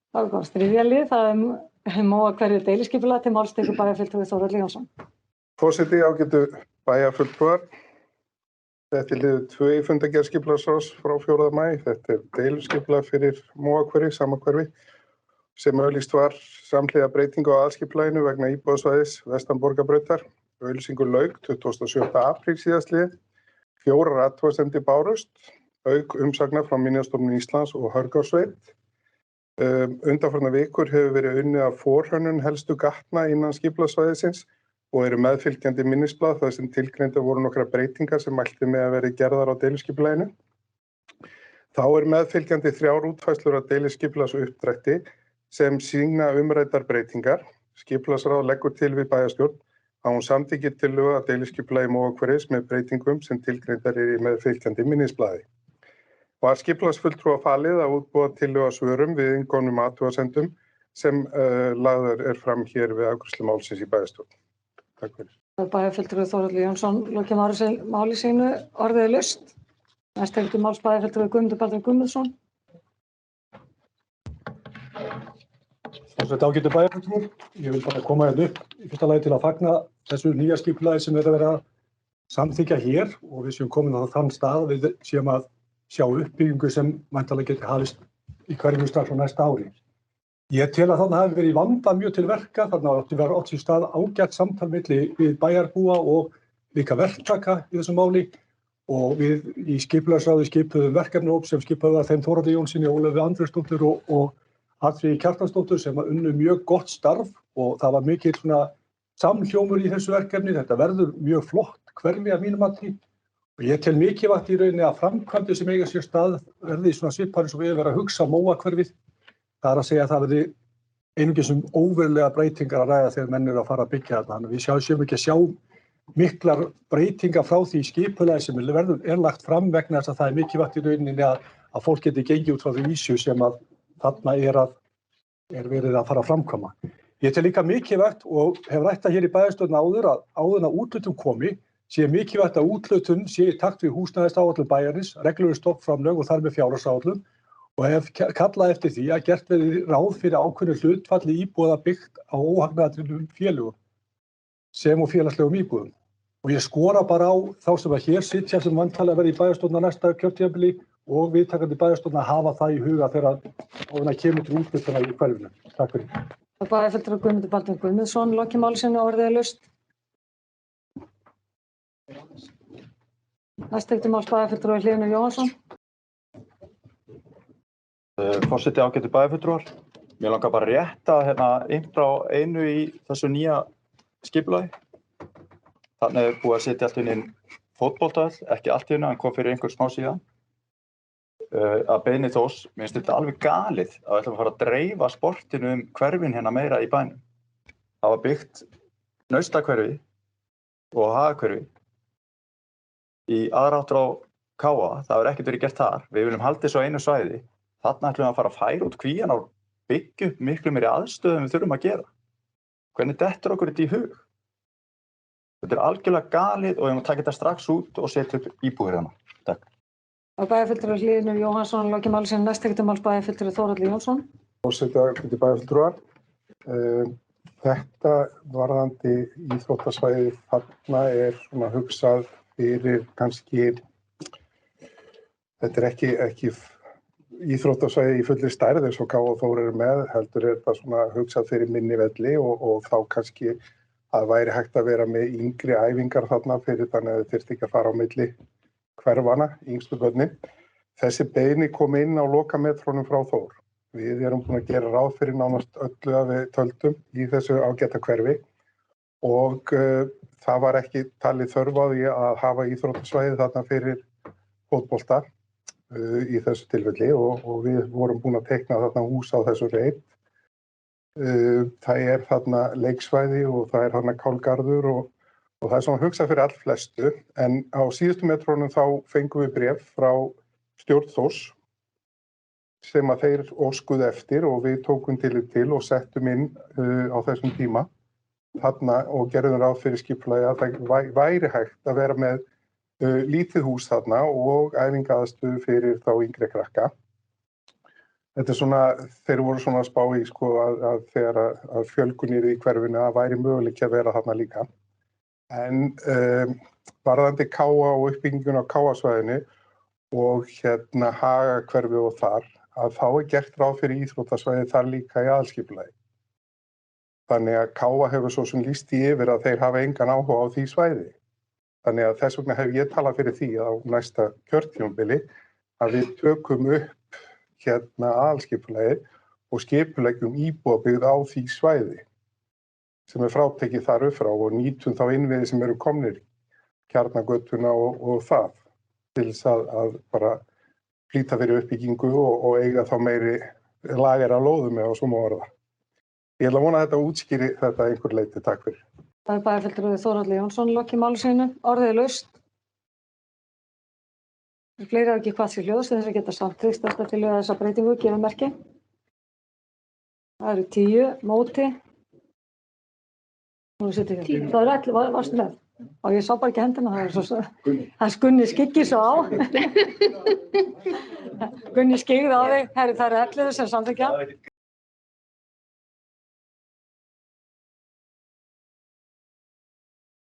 Það var komst þriðja lið, það Móahverfi deiliskipulag til máls tekur bæjarfulltrúi Þórhall Jónsson. Forseti, ágætu bæjarfulltrúar. Þetta er liður 2 í fundargerð skipulagsráðs frá 4. maí. Þetta er deiliskipulag fyrir Móahverfi, sama hverfi, sem auglýst var samhliða breytingu á aðalskipulaginu vegna íbúðasvæðis vestan Borgarbrautar. Auglýsingu lauk 27. apríl síðastliðið. 4 athugasemdir bárust, auk umsagna frá Minjastofnun Íslands og Hörgársveit. Undanfarnar vikur hefur verið unnið af forhönnun helstu gatna innan skipulagssvæðisins og eru meðfylgjandi minnisblað þar sem tilgreindar voru nokkrar breytingar sem mælti með að verið gerðar á deiliskipulaginu. Þá eru meðfylgjandi 3 útfærslur af deiliskipulagsuppdrætti sem sýna umræddar breytingar. Skipulagsráð leggur til við bæjarstjórn að hún samþykkir tillögu að deiliskipulagi Móahverfis með breytingum sem tilgreindar eru í meðfylgjandi minnisblaði. Var skipulagsfulltrúa falið að útbúa tillögu að svörum við innkomnum athugasemdum sem lagðar fram hér við afgreiðslu málsins í bæjarstjórn. Takk fyrir. Bæjarfulltrúi Þórhall Jónsson lokið máli sínu, orðið er laust. Næst tekur máls bæjarfulltrúi Guðmundur Baldvin Guðmundsson. Þetta ágætu bæjarfulltrúar. Ég vil bara koma hérna upp í fyrsta lagi til að fagna þessu nýja skipulagi sem er að vera samþykkja hér og við séum komin á þann stað við séum að sjá uppbyggingu sem væntanlega geti hafist í hverjum strax á næsta ári. Ég tel að þarna hafi verið vandað mjög til verka, þarna átti sér stað ágætt samtal milli við bæjarbúa og líka verktaka í þessu máli og við í skipulagsráði skipuðum verkefnahóp sem skipaði þeim Þórhalli Jónssyni, Ólöfu Andrésdóttur og Hallfríði Kjartansdóttur sem unnu mjög gott starf og það var mikil svona samhljómur í þessu verkefni. Þetta verður mjög flott hverfi að mínum mati. Og ég tel mikilvægt í rauninni að framkvæmdir sem eiga sér stað verði svona svipar eins og við vera að hugsa Móahverfið. Það er að segja að það verði einungis óverulega breytingar að ræða þegar menn eru að fara að byggja þarna. Þannig við séum ekki að sjá miklar breytingar frá því skipulagi sem er lagt fram vegna þess að það er mikilvægt í rauninni að fólk geti gengið út frá því vísu sem að þarna er verið að fara að framkvæma. Ég tel líka mikilvægt og hef rætt það hér í bæjarstjórn áður að úthlutun komi sé mikilvægt að úthlutun sé í takt við húsnæðisáætlun bæjarins, regluleg stofnframlög og þar með fjárhagsáætlun og hef kallað eftir því að gert verði ráð fyrir ákveðnu hlutfalli íbúða byggt á óhagnaðardrifnum félögum sem og félagslegum íbúðum. Og ég skora bara á þá sem að hér sitja sem væntanlega verði í bæjarstjórn á næsta kjörtímabili og viðtakandi bæjarstjórn að hafa það í huga þegar áður kemur til úthlutunar í hverfinu. Takk fyrir. Bæjarfulltrúi Guðmundur Baldvin Guðmundsson lokið máli sínu, orðið er laust. Næst tekur máls bæjarfulltrúi Hlynur Jóhannsson. Forseti, ágætu bæjarfulltrúar. Mér langar bara rétt að innra á einu í þessu nýja skipulagi. Þannig er búið að setja allt inn fótboltavöll, ekki allt inn, hann kom fyrir einhver smá síðan. Að beiðni Þórs, mér finnst þetta alveg galið að við ætlum að fara að dreifa sportinu hverfin hérna meira í bænum. Það var byggt Naustahverfi og Hagahverfi í aðra áttir á Káa, það hefur ekkert verið gert þar. Við viljum halda þessu á einu svæði. Þarna ætlum við að fara að færa út kvían og byggja upp miklu meiri aðstöðum við þurfum að gera. Hvernig dettur okkur þetta í hug? Þetta er algjörlega galið og við erum að taka þetta strax út og setja upp íbúðir hérna. Takk. Bæjarfulltrúi Hlynur Jóhannsson lokið máli sínu, næst tekur máls bæjarfulltrúi Þórhall Jónsson. Forseti, ágætu bæjarfulltrúar. Þetta varðandi íþróttasvæði þarna er svona hugsað fyrir kannski, þetta er ekki íþróttasvæði í fulli stærð eins og Káa og Þór eru með, heldur er þetta svona hugsað fyrir minni velli og þá kannski að væri hægt að vera með yngri æfingar þarna fyrir þannig að þau þyrfti ekki að fara á milli hverfana, yngstu börnin. Þessi beiðni kom inn á lokametrónum frá Þór. Við erum búin að gera ráð fyrir nánast öllu að við töldum í þessu ágæta hverfi og það var ekki talið þörf á því að hafa íþróttasvæði þarna fyrir fótbolta í þessu tilfelli og við vorum búin að teikna þarna hús á þessu reit. Það er þarna leiksvæði og það er þarna kálgarður og það er svona hugsað fyrir allflestu en á síðustu metrónum þá fengum við bréf frá stjórn Þórs sem að þeir óskuðu eftir og við tókum tillit til og settum inn á þessum tíma þarna og gerðum ráð fyrir skipulagi að það væri hægt að vera með lítið hús þarna og æfingaaðstöðu fyrir þá yngri krakka. Þetta svona, þeir voru svona að spá í sko að þegar að fjölgunir í hverfinu að væri möguleiki að vera þarna líka. En varðandi Káa og uppbygginguna á Káasvæðinu og Hagahverfi og þar, að þá gert ráð fyrir íþróttasvæði þar líka í aðalskipulagi. Þannig að Káa hefur svo sem lýst í yfir að þeir hafa engan áhuga á því svæði. Þannig að þess vegna hef ég talað fyrir því á næsta kjörtímabili að við tökum upp aðalskipulagið og skipuleggjum íbúabyggð á því svæði sem frátekið þar upp frá og nýtum þá innviði sem eru komnir, Kjarnagötuna og það, til þess að bara flýta fyrir uppbyggingu og eiga þá meiri lager af lóðum eða svo má orða. Ég ætla að vona að þetta útskýri þetta einhver leyti. Takk fyrir. Það er bæjarfulltrúi Þórhallur Jónsson lokið máli sínu. Orðið er laust. Fleiri hafa ekki hvað sér hljóðs til þess að geta samþykkt þetta til þessa breytingu, gefa merki. Það eru 10 móti. Nú situr ekki. Það eru 11, varstu með? Og ég sá bara ekki hendina, það er Gunni skyggir svo á. Gunni skyggði á þig, það eru 11 sem samþykkja.